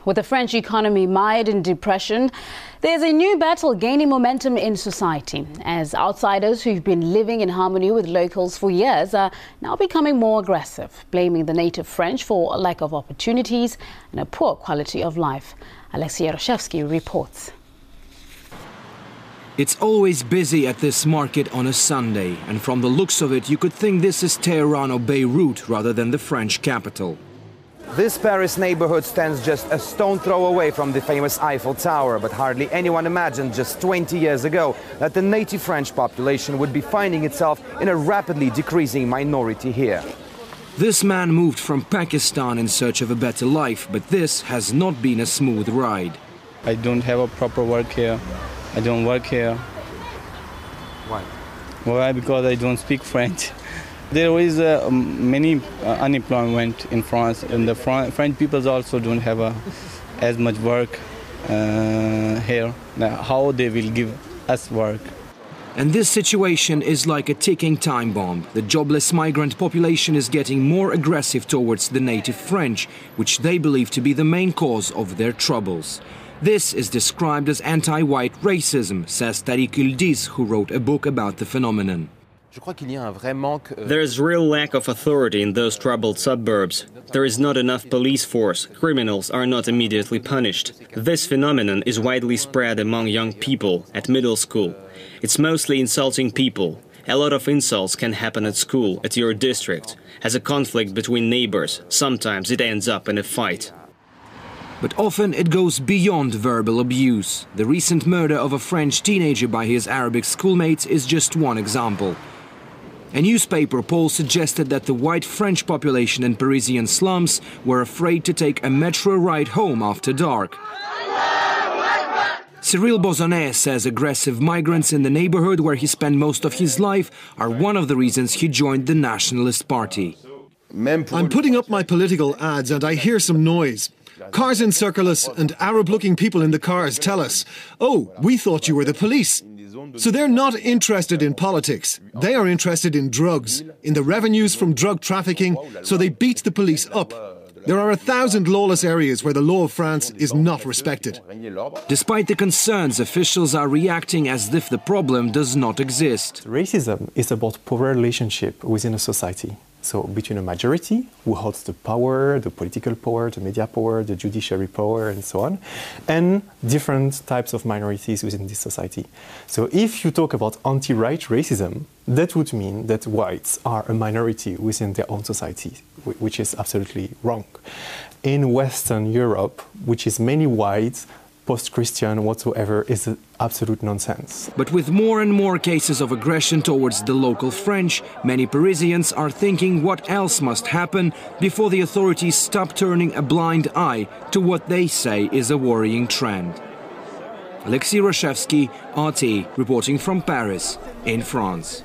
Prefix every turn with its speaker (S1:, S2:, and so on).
S1: With the French economy mired in depression, there's a new battle gaining momentum in society as outsiders who've been living in harmony with locals for years are now becoming more aggressive, blaming the native French for a lack of opportunities and a poor quality of life. Alexia Roshevsky reports.
S2: It's always busy at this market on a Sunday, and from the looks of it, you could think this is Tehran or Beirut rather than the French capital.
S3: This Paris neighborhood stands just a stone throw away from the famous Eiffel Tower, but hardly anyone imagined just 20 years ago that the native French population would be finding itself in a rapidly decreasing minority here.
S2: This man moved from Pakistan in search of a better life, but this has not been a smooth ride.
S4: I don't have a proper work here. I don't work here.
S3: Why?
S4: Why? Because I don't speak French. There is many unemployment in France, and the French people also don't have as much work here. Now, how they will give us work?
S2: And this situation is like a ticking time bomb. The jobless migrant population is getting more aggressive towards the native French, which they believe to be the main cause of their troubles. This is described as anti-white racism, says Tariq Yildiz, who wrote a book about the phenomenon.
S5: There is real lack of authority in those troubled suburbs. There is not enough police force. Criminals are not immediately punished. This phenomenon is widely spread among young people at middle school. It's mostly insulting people. A lot of insults can happen at school, at your district, as a conflict between neighbors. Sometimes it ends up in a fight.
S2: But often it goes beyond verbal abuse. The recent murder of a French teenager by his Arabic schoolmates is just one example. A newspaper poll suggested that the white French population in Parisian slums were afraid to take a metro ride home after dark. Cyril Bozonnet says aggressive migrants in the neighborhood where he spent most of his life are one of the reasons he joined the Nationalist Party.
S6: I'm putting up my political ads and I hear some noise. Cars encircle us and Arab-looking people in the cars tell us, "Oh, we thought you were the police." So they're not interested in politics. They are interested in drugs, in the revenues from drug trafficking, so they beat the police up. There are 1,000 lawless areas where the law of France is not respected.
S2: Despite the concerns, officials are reacting as if the problem does not exist.
S7: Racism is about power relationship within a society. So between a majority, who holds the power, the political power, the media power, the judiciary power, and so on, and different types of minorities within this society. So if you talk about anti-right racism, that would mean that whites are a minority within their own society, which is absolutely wrong. In Western Europe, which is mainly white, post-Christian whatsoever, is absolute nonsense.
S2: But with more and more cases of aggression towards the local French, many Parisians are thinking what else must happen before the authorities stop turning a blind eye to what they say is a worrying trend. Alexia Roshevsky, RT, reporting from Paris, in France.